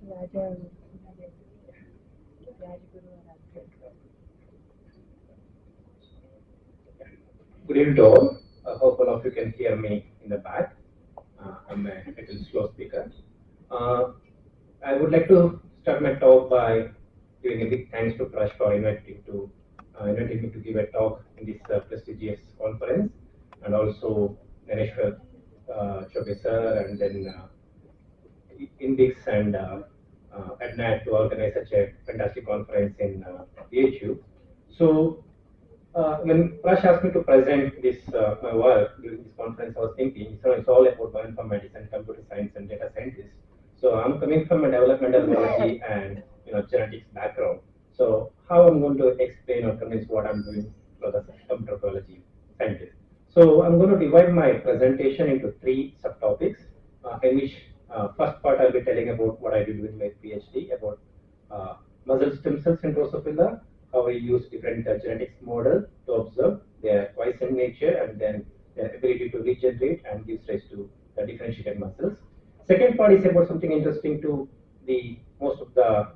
Rajaguru Aradhya. Good evening to all. I hope all of you can hear me in the back. I'm a little slow speaker. Uh, I would like to start my talk by giving a big thanks to Prash for inviting me to give a talk in this prestigious conference, and also Ganeshwar Chobe sir, and then Indix and ADNAT to organize such a fantastic conference in BHU. So when Prash asked me to present this my work during this conference, I was thinking, so it's all about bioinformatics and computer science and data scientist. So I'm coming from a developmental biology and genetics background. So how I'm going to explain or convince what I'm doing for the computer biology scientist. So I'm going to divide my presentation into three subtopics. In which first part I'll be telling about what I did with my PhD about muscle stem cells in Drosophila, how we use different genetics model to observe their twice in nature and then their ability to regenerate and gives rise to the differentiated muscles. Second part is about something interesting to the most of the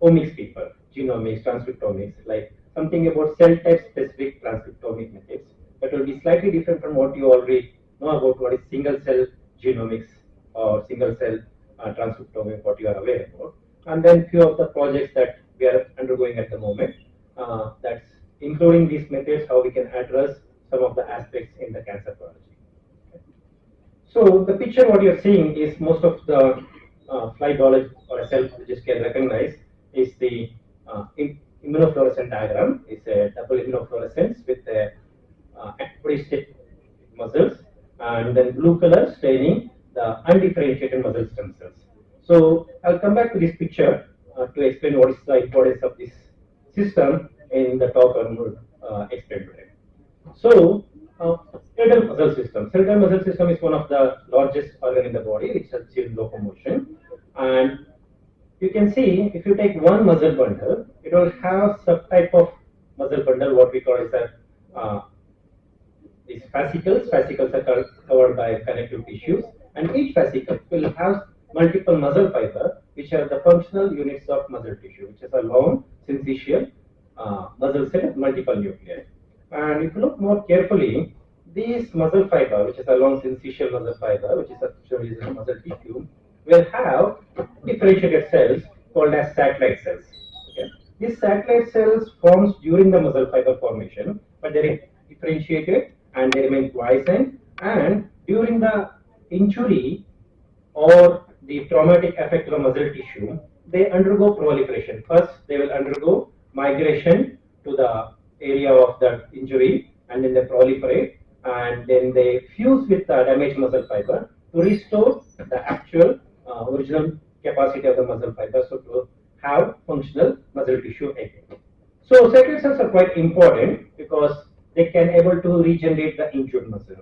omics people, genomics, transcriptomics, like something about cell type specific transcriptomic methods that will be slightly different from what you already know about what is single cell genomics or single cell transcriptomic, what you are aware about. And then few of the projects that we are undergoing at the moment, that's including these methods, how we can address some of the aspects in the cancer biology. So the picture what you're seeing is most of the fly biology or a cell biologist can recognize is the immunofluorescent diagram. It's a double immunofluorescence with a antibody muscles and then blue color staining the undifferentiated muscle stem cells. So I'll come back to this picture to explain what is the importance of this system in the talk I'm going to explain today. So, skeletal muscle system. Skeletal muscle system is one of the largest organ in the body, which helps you in locomotion. And you can see if you take one muscle bundle, it will have some type of muscle bundle, what we call as a these fascicles. Fascicles are covered by connective tissues, and each fascicle will have multiple muscle fiber, which are the functional units of muscle tissue, which is a long syncytial muscle cell, multiple nuclei. And if you look more carefully, these muscle fiber, which is a long syncytial muscle fiber, which is actually a muscle tissue, will have differentiated cells called as satellite cells. Okay? These satellite cells forms during the muscle fiber formation, but they are differentiated and they remain quiescent. And during the injury or the traumatic effect of muscle tissue, they undergo proliferation. First, they will undergo migration to the area of the injury, and then they proliferate, and then they fuse with the damaged muscle fiber to restore the actual original capacity of the muscle fiber, so to have functional muscle tissue again. So satellite cells are quite important because they can able to regenerate the injured muscle.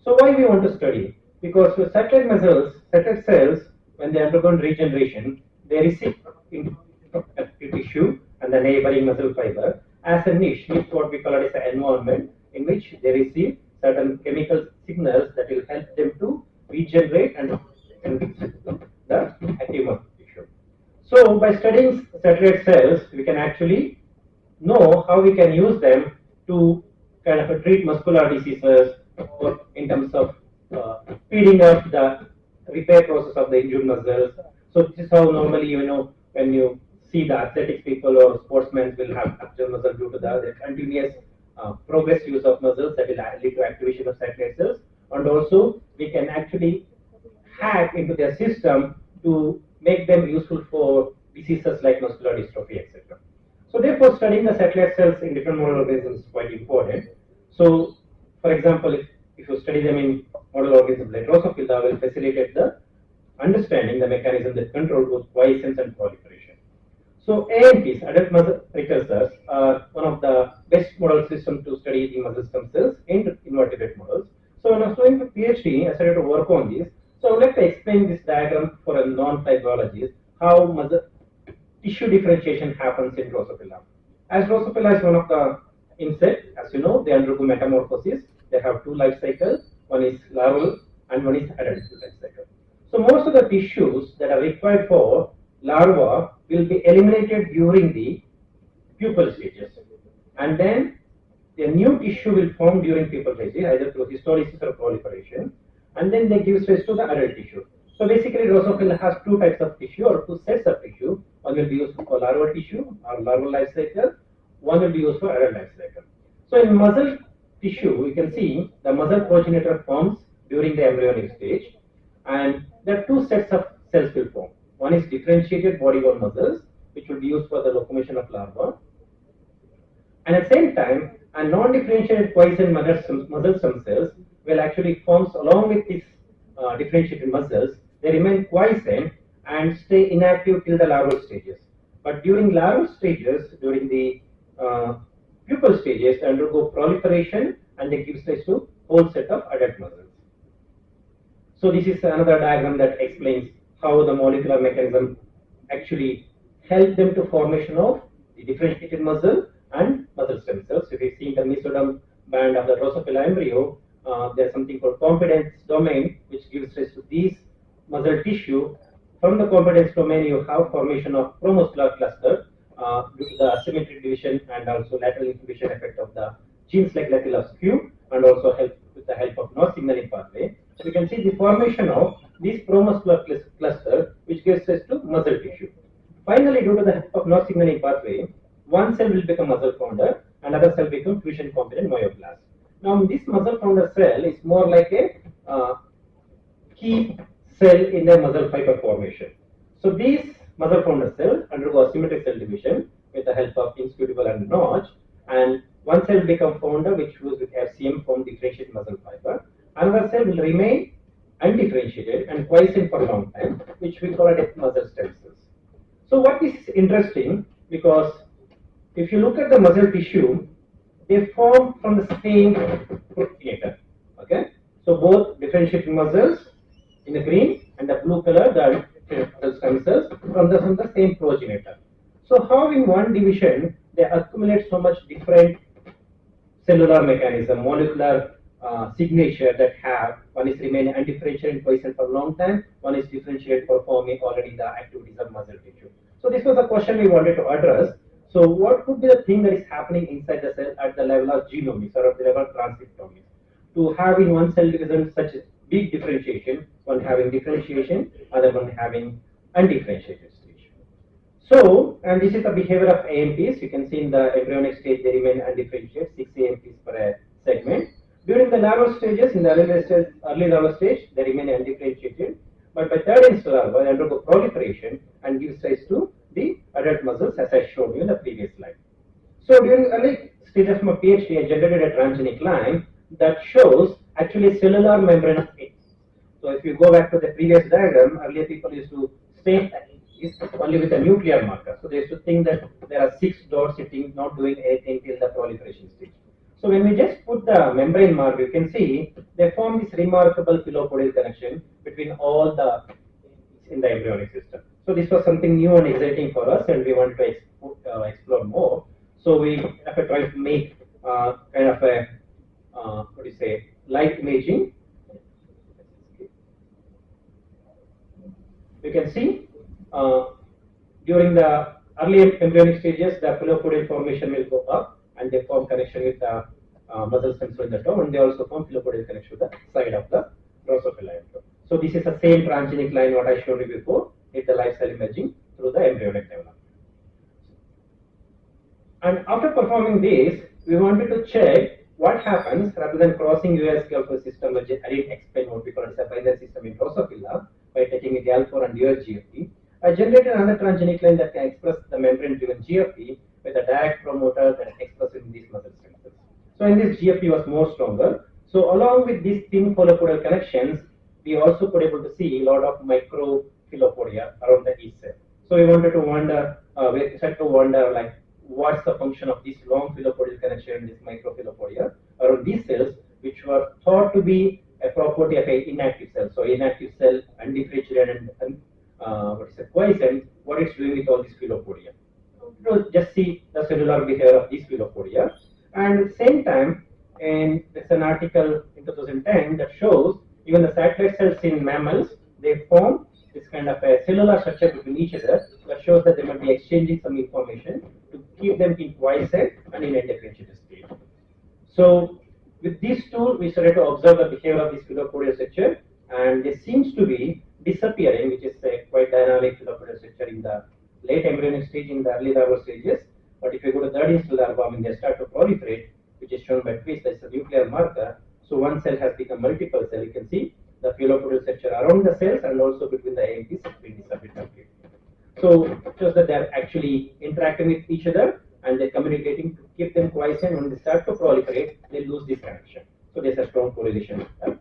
So why we want to study? Because with satellite muscles, satellite cells, when they undergo regeneration, they receive connective tissue and the neighboring muscle fiber as a niche, what we call it as an environment in which they receive certain chemical signals that will help them to regenerate and the active muscle tissue. So by studying satellite cells, we can actually know how we can use them to kind of treat muscular diseases or in terms of speeding up the repair process of the injured muscles. So this is how normally when you see the athletics people or sportsmen will have actual muscle due to the continuous progress use of muscles that will lead to activation of satellite cells, and also we can actually hack into their system to make them useful for diseases like muscular dystrophy, etc. So therefore, studying the satellite cells in different model organisms is quite important. So, for example, if you study them in model organisms like Drosophila, will facilitate the understanding the mechanism that control both quiescence and proliferation. So AMPs, adult muscle precursors, are one of the best model systems to study the muscle stem cells in invertebrate models. So when I was doing a PhD, I started to work on this. So I would like to explain this diagram for a non-fly biologist, how muscle tissue differentiation happens in Drosophila. As Drosophila is one of the insect, as you know, they undergo metamorphosis. They have two life cycles. One is larval and one is adult life cycle. So most of the tissues that are required for larva will be eliminated during the pupal stages, and then a new tissue will form during pupal stages, either through histolysis or proliferation, and then they give rise to the adult tissue. So basically, Drosophila has two types of tissue or two sets of tissue. One will be used for larval tissue or larval life cycle. One will be used for adult life cycle. So in muscle tissue, you can see the muscle progenitor forms during the embryonic stage, and there are two sets of cells will form. One is differentiated body wall muscles, which will be used for the locomotion of larva, and at the same time, a non-differentiated quiescent muscle stem cells will actually forms along with these differentiated muscles. They remain quiescent and stay inactive till the larval stages. But during larval stages, during the pupal stages, they undergo proliferation and they give rise to whole set of adult muscles. So this is another diagram that explains how the molecular mechanism actually help them to formation of the differentiated muscle and muscle stem cells. If you see the mesoderm band of the Drosophila embryo, there's something called competence domain, which gives rise to these muscle tissue. From the competence domain, you have formation of promuscular cluster due to the asymmetric division and also lateral inhibition effect of the genes like Latilas Q, and also help with the help of North signaling pathway. So you can see the formation of this promuscular cluster, which gives rise to muscle tissue. Finally, due to the help of North signaling pathway, one cell will become muscle founder, another cell become fusion competent myoblast. Now, this muscle founder cell is more like a key cell in the muscle fiber formation. So these muscle founder cells undergo asymmetric cell division with the help of inscrutable and notch, and one cell will become founder, which fuse with FCM form differentiated muscle fiber. Another cell will remain undifferentiated and quiescent for a long time, which we call it muscle stem cells. So what is interesting, because if you look at the muscle tissue, they form from the same progenitor. Okay, so both differentiated muscles in the green and the blue color, the muscle stem cells from the same progenitor. So how in one division they accumulate so much different cellular mechanism, molecular signature that have, one is remaining undifferentiated and quiescent for a long time, one is differentiated for forming already the activities of muscle tissue. So this was a question we wanted to address. So what could be the thing that is happening inside the cell at the level of genomics or at the level of transcriptomics to have in one cell division such a big differentiation, one having differentiation, other one having undifferentiated stage. So, and this is the behavior of AMPs. You can see in the embryonic stage they remain undifferentiated, 6 AMPs per segment. During the larval stages, in the early larval stage, they remain undifferentiated. But by third instar larva, they undergo proliferation and gives rise to the adult muscles, as I showed you in the previous slide. So during early stages of my PhD, I generated a transgenic line that shows actually cellular membran of eggs. So if you go back to the previous diagram, earlier people used to stain eggs only with a nuclear marker. So they used to think that there are 6 dots sitting, not doing anything till the proliferation stage. So when we just put the membrane mark, you can see they form this remarkable phylopodial connection between all the in the embryonic system. So this was something new and exciting for us, and we wanted to explore more. So we have tried to make kind of a what do you say, light imaging. You can see during the early embryonic stages, the phylopodial formation will go up, and they form connection with the muscle stem cell in the top, and they also form phylopodial connection with the side of the Drosophila embryo. So this is the same transgenic line what I showed you before, with the life cell imaging through the embryonic development. And after performing this, we wanted to check what happens rather than crossing US-GAL4 system, which I didn't explain what we call as a binary system in Drosophila by taking a GAL4 and US-GFP. I generated another transgenic line that can express the membrane-driven GFP with a direct promoter that expresses in these muscle stem cells. So in this, GFP was more stronger. So along with these thin phylopodial connections, we also could able to see a lot of microphilopodia around the each cell. So we wanted to wonder, we started to wonder like what's the function of this long phylopodial connection, this microphilopodia around these cells, which were thought to be a property of an inactive cell. So inactive cell, undifferentiated and quiescent, what it's doing with all these philopodia. So just see the cellular behavior of these philopodia. And at the same time, and there's an article in 2010 that shows even the satellite cells in mammals, they form this kind of a cellular structure between each other that shows that they might be exchanging some information to keep them in quiescent and in a differentiated state. So with this tool, we started to observe the behavior of this filopodia structure, and it seems to be disappearing, which is a quite dynamic filopodia structure in the late embryonic stage, in the early larval stages. But if you go to third instal larva, when they start to proliferate, which is shown by twist, that's a nuclear marker. So one cell has become multiple cell. You can see the filopodial structure around the cells and also between the AMPs has been disappeared completely. So it shows that they are actually interacting with each other and they're communicating to keep them quiescent. When they start to proliferate, they lose this connection. So there's a strong correlation with that.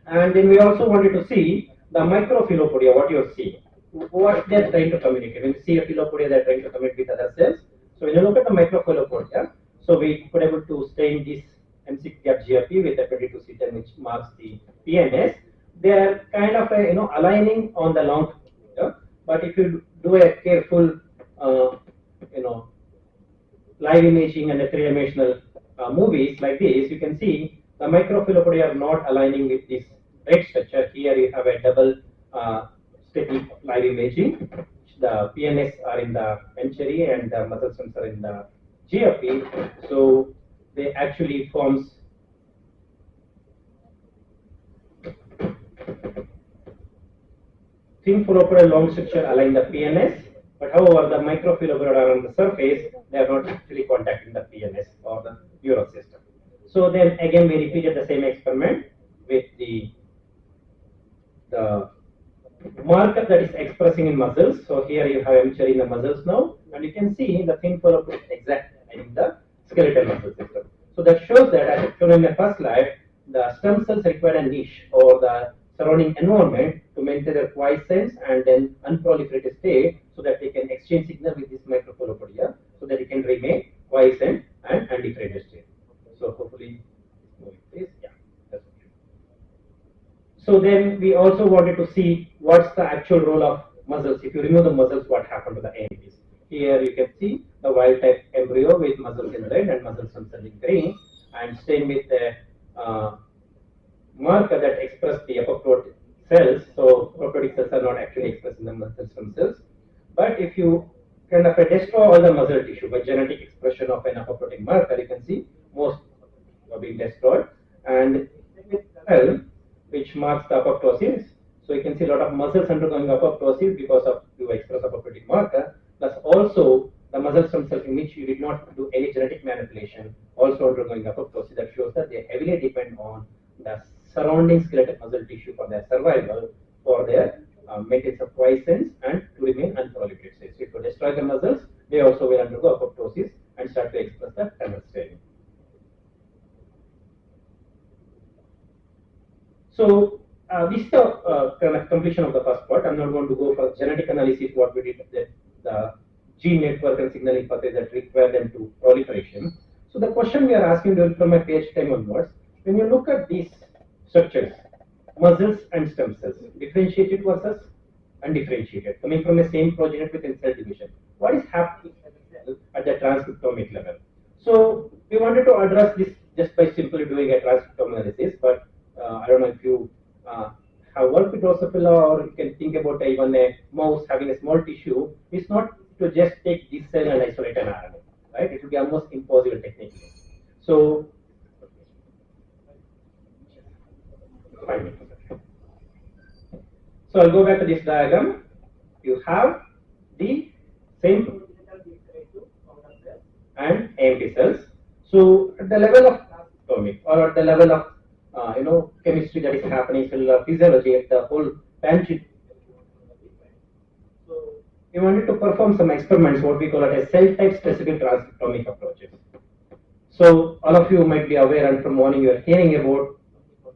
And then we also wanted to see the microfilopodia, what you're seeing, what they're trying to communicate. When you see a filopodia, they're trying to communicate with other cells. So when you look at the microfilopodia, so we could able to stain this M6 gap GRP with a 22C10, which marks the PNS. They are kind of aligning on the long, but if you do a careful live imaging and a three-dimensional movies like this, you can see the microfilopodia are not aligning with this red structure. Here you have a double static live imaging. The PNS are in the venturi and the muscle stems are in the GFP. So they actually forms thin filopodia long structure align the PNS, but however the microfilopodia are on the surface, they are not actually contacting the PNS or the neural system. So then again we repeated the same experiment with the marker that is expressing in muscles. So here you have M-cherry in the muscles now, and you can see the thin filopodia is exactly in the skeletal muscle system. So that shows that, as shown in the first slide, the stem cells require a niche or the surrounding environment to maintain their quiescence and then unproliferated state, so that they can exchange signal with this microfilopodia, so that it can remain quiescent and undifferentiated state. So hopefully, yeah, that's okay. So then we also wanted to see what's the actual role of muscles. If you remove the muscles, what happened to the AMPs? Here you can see the wild type embryo with muscles in red and muscle cells in green, and stain with the marker that express the apoptotic cells. So apoptotic cells are not actually expressed in the muscle stem cells. But if you kind of destroy all the muscle tissue by genetic expression of an apoptotic marker, you can see most are being destroyed. And cell which marks the apoptosis. So you can see a lot of muscles undergoing apoptosis because of you express apoptotic marker. Plus also the muscle stem cells in which you did not do any genetic manipulation also undergoing apoptosis. That shows that they heavily depend on the surrounding skeletal muscle tissue for their survival, for their maintenance of quiescence and to remain unproliferated state. So if you destroy the muscles, they also will undergo apoptosis and start to express the tunnel state. So this is the kind of completion of the first part. I'm not going to go for genetic analysis, what we did, the gene network and signaling pathways that require them to proliferation. So the question we are asking from my PhD time onwards, when you look at these structures, muscles and stem cells, differentiated versus undifferentiated, coming from the same progenitor within cell division, what is happening at the transcriptomic level? So we wanted to address this just by simply doing a transcriptome analysis, but I don't know if you have worked with Drosophila, or you can think about even a mouse having a small tissue. It's not to just take this cell and isolate an RNA, right? It would be almost impossible technically. So, so I'll go back to this diagram. You have the same and AMP cells. So at the level of atomic or at the level of chemistry that is happening, cellular physiology at the whole pantry. So we wanted to perform some experiments, what we call it as cell type specific transcriptomic approaches. So all of you might be aware, and from morning you are hearing about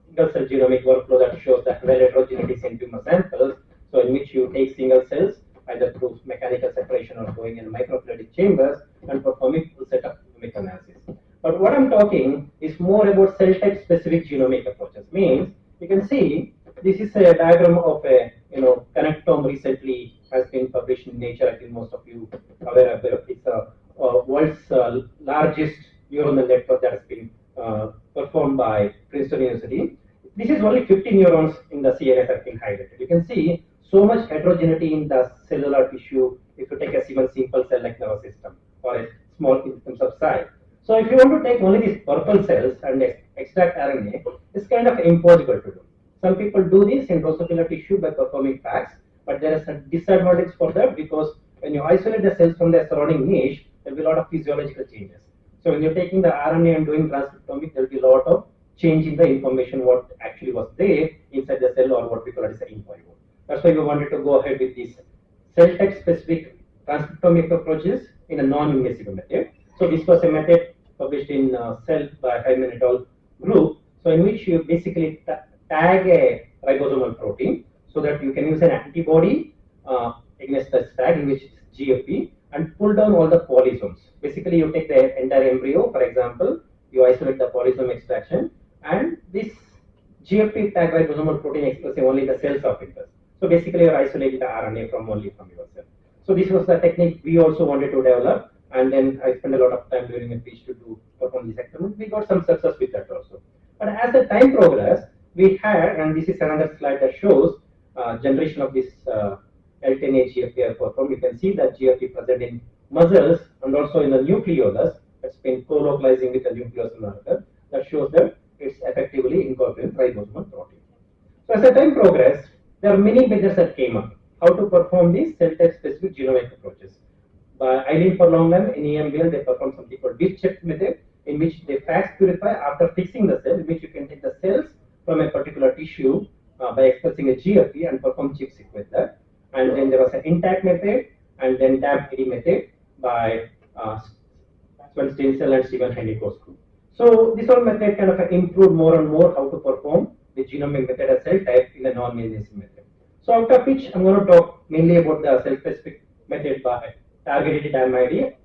single cell genomic workflow that shows that well heterogeneity in tumor samples. So in which you take single cells either through mechanical separation or going in microfluidic chambers and performing full set of genomic analysis. But what I'm talking is more about cell type specific genomic approaches. Means you can see this is a diagram of a connectome recently has been published in Nature. I think most of you are aware of it. It's a world's largest neuronal network that has been performed by Princeton University. this is only 50 neurons in the CNS that have been highlighted. You can see so much heterogeneity in the cellular tissue if you take a even simple cell like nervous system or a small in terms of size. So if you want to take only these purple cells and extract RNA, it's kind of impossible to do. Some people do this in Drosophila tissue by performing FACS, but there is a disadvantage for that because when you isolate the cells from their surrounding niche, there will be a lot of physiological changes. So when you're taking the RNA and doing transcriptomics, there will be a lot of change in the information what actually was there inside the cell or what we call as the info. That's why we wanted to go ahead with these cell type specific transcriptomic approaches in a non-invasive method. So this was a method published in Cell by Hyman et al. Group. So in which you basically tag a ribosomal protein so that you can use an antibody against the tag in which is GFP and pull down all the polysomes. Basically, you take the entire embryo, for example, you isolate the polysome extraction, and this GFP tag ribosomal protein expressing only the cells of interest. So basically, you're isolating the RNA from only from your cell. So this was the technique we also wanted to develop, and then I spent a lot of time during a speech to perform this experiment. We got some success with that also. But as the time progressed, we had, and this is another slide that shows generation of this L10A GFP performed. You can see that GFP present in muscles and also in the nucleolus. That's been co-localizing with the nucleus marker. That shows that it's effectively incorporating ribosomal protein. So as the time progressed, there are many methods that came up. How to perform these cell type specific genomic approaches. By Eileen Forlongham in EMBL, they perform something called disk check method, in which they FACS purify after fixing the cell, in which you can take the cells from a particular tissue by expressing a GFP and perform chip-seq with that. And then there was an intact method, and then DAMP-AD method by Sven Stensel and Stephen Hennico's group. So this whole method kind of improved more and more how to perform the genomic method as cell type in a non-invasive method. So out of which I'm going to talk mainly about the cell-specific method by targeted DAMP-AD,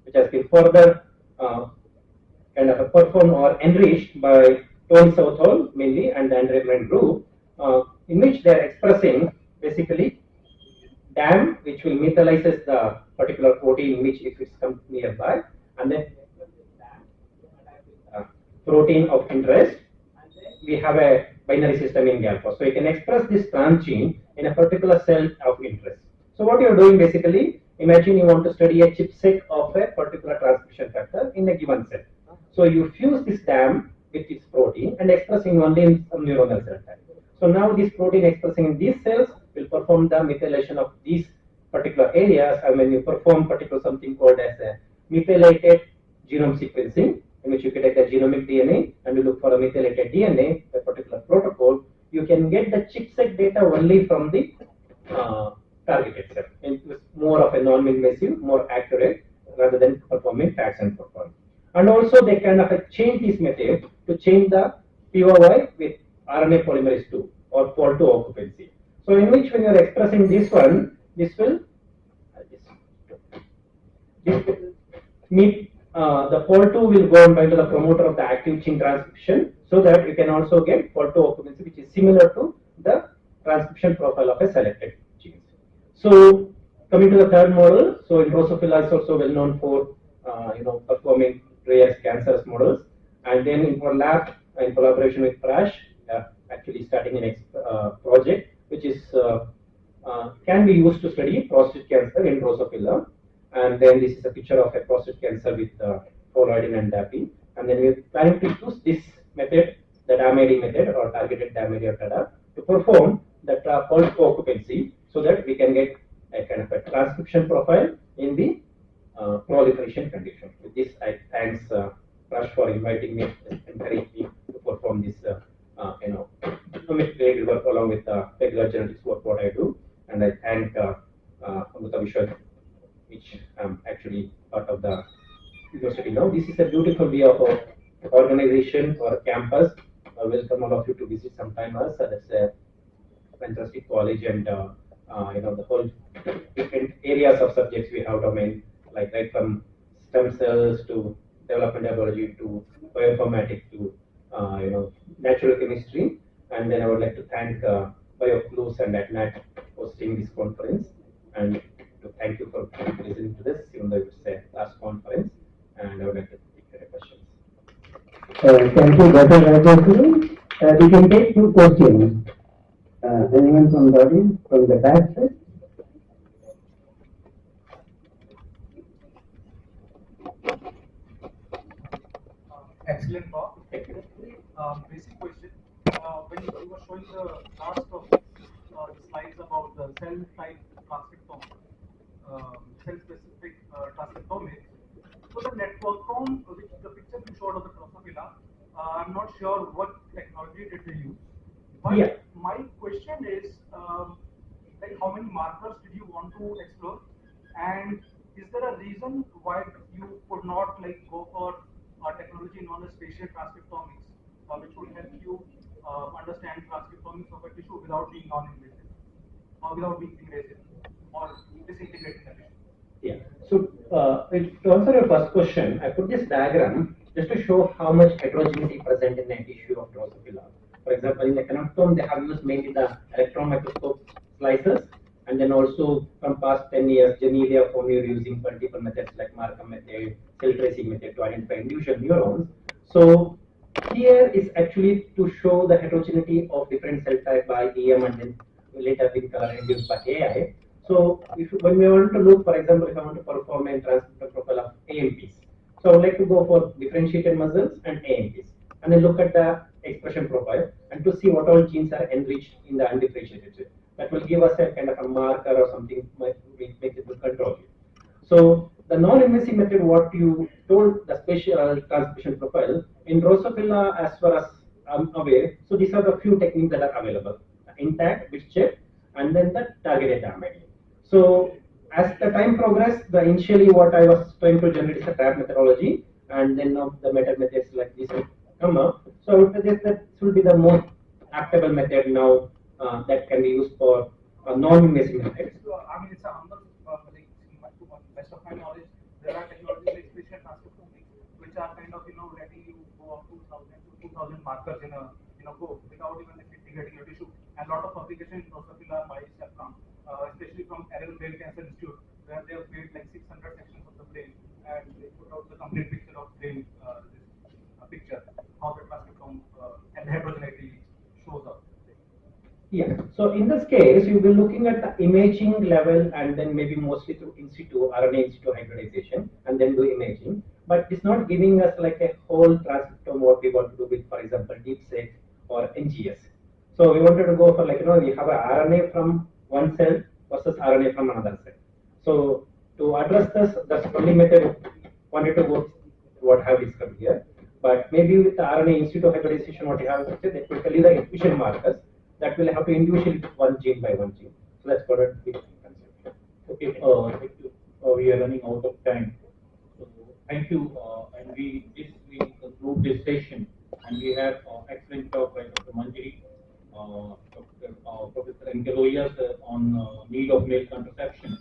which has been further kind of performed or enriched by Tony Southall mainly and the Andre Brand group, in which they are expressing basically DAM, which will methylizes the particular protein which if it's come nearby, and then protein of interest. We have a binary system in alpha, so you can express this transgene in a particular cell of interest. So what you're doing basically, imagine you want to study a chipset of a particular transcription factor in a given cell. So you fuse this DAM with its protein and expressing only in some neuronal cell type. So now this protein expressing in these cells will perform the methylation of these particular areas, and when you perform particular something called as a methylated genome sequencing, in which you can take the genomic DNA and you look for a methylated DNA, a particular protocol, you can get the chipset data only from the targeted cell. It is more of a non-invasive, more accurate rather than performing FACS and perform. And also they kind of change this method to change the POI with RNA polymerase 2 or Pol2 occupancy. So in which when you are expressing this one, this will meet the Pol2 will go and bind to the promoter of the active gene transcription, so that you can also get Pol2 occupancy, which is similar to the transcription profile of a selected gene. So coming to the third model, so Drosophila is also well known for performing rare cancerous models, and then in our lab in collaboration with Prash, actually starting a next project which is can be used to study prostate cancer in Drosophila. And then this is a picture of a prostate cancer with poloidin and DAPI. And then we're planning to use this method, the DAMP-AD method or targeted DAMP-AD or TADA, to perform the Pol2 occupancy so that we can get a kind of a transcription profile in the proliferation condition. With this, I thanks Prash for inviting me and encouraging me to perform this genomic work along with regular genetics work what I do. And I thank Amrita Vishwa, which I'm actually part of the university now. This is a beautiful view of our organization or campus. I welcome all of you to visit sometime us. That's a fantastic college, and the whole different areas of subjects we have domain, like right from stem cells to developmental biology to bioinformatics to natural chemistry. And then I would like to thank BioClues and ATNAT hosting this conference, and to thank you for listening to this, even though it's a last conference, and I would like to take your questions. Thank you, Dr. Rajaguru. We can take two questions. Anyone from the audience, from the back side? Excellent talk. Basic question. When you were showing the last of the slides about the cell type transcriptome, cell-specific transcriptomics, so the networkome, which the picture you showed of the Drosophila, I'm not sure what technology did they use. But Yeah. my question is, like, how many markers did you want to explore, and is there a reason why you could not like go for a technology known as spatial transcriptomics, which would help you understand transcriptomics of a tissue without being non-invasive, or without being invasive, or disintegrating the tissue? Yeah. So, to answer your first question, I put this diagram just to show how much heterogeneity present in the tissue of Drosophila. For example, in the canoptome, they have used mainly the electron microscope slices, and then also from past 10 years, generally are familiar using multiple methods like Markov method, cell tracing method to identify individual neurons. So here is actually to show the heterogeneity of different cell type by EM and then later with induced by AI. So if when we want to look, for example, if I want to perform a transcription profile of AMPs, so I would like to go for differentiated muscles and AMPs, and then look at the expression profile and to see what all genes are enriched in the undifferentiated. That will give us a kind of a marker or something might make it to control it. So the non-invasive method, what you told, the spatial transcription profile in Drosophila, as far as I'm aware, so these are the few techniques that are available: intact, bit check, and then the targeted damage. So as the time progressed, the initially what I was trying to generate is a trap methodology, and then now the meta methods like this will come up. So I would suggest that this will be the most actable method now that can be used for non-invasive methods. So, I mean, it's a humble, like, to my best of my knowledge, there are technologies like spatial transcriptomics, which are kind of, letting you go up to 1,000 to 2,000 markers in a go without even integrating your tissue. And a lot of publications in Drosophila mice have come, especially from Arrow Brain Cancer Institute, where they have made like 600 sections of the brain and they put out the complete picture of brain, this picture, how the transcriptome and the heterogeneity shows up. Yeah. So in this case, you'll be looking at the imaging level and then maybe mostly through in situ, RNA in situ hybridization, and then do imaging. But it's not giving us like a whole transcriptome what we want to do with, for example, DeepSeq or NGS. So we wanted to go for like, we have a RNA from one cell versus RNA from another cell. So to address this, that's the only method wanted to go what I have discovered here. But maybe with the RNA in situ hybridization, what you have said, that will tell you the efficient markers that will have to individually one gene by one gene. So that's what a big concept. Okay, thank you. We are running out of time. So thank you, and we conclude this session, and we have excellent talk by Dr. Manjari, Professor Enkeloyas on need of male contraception,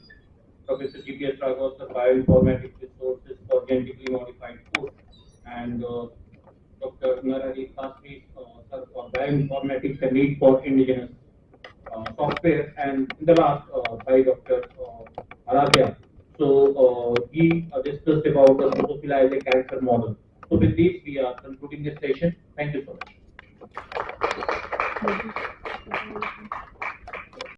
Professor G.P.S. Raghav, bioinformatics resources for genetically modified food, and Dr. Narari Kasri, sir, for bioinformatics, the need for indigenous software, and in the last by Dr. Aradhya. So he discussed about the Drosophila as a cancer model. So with this, we are concluding this session. Thank you so much.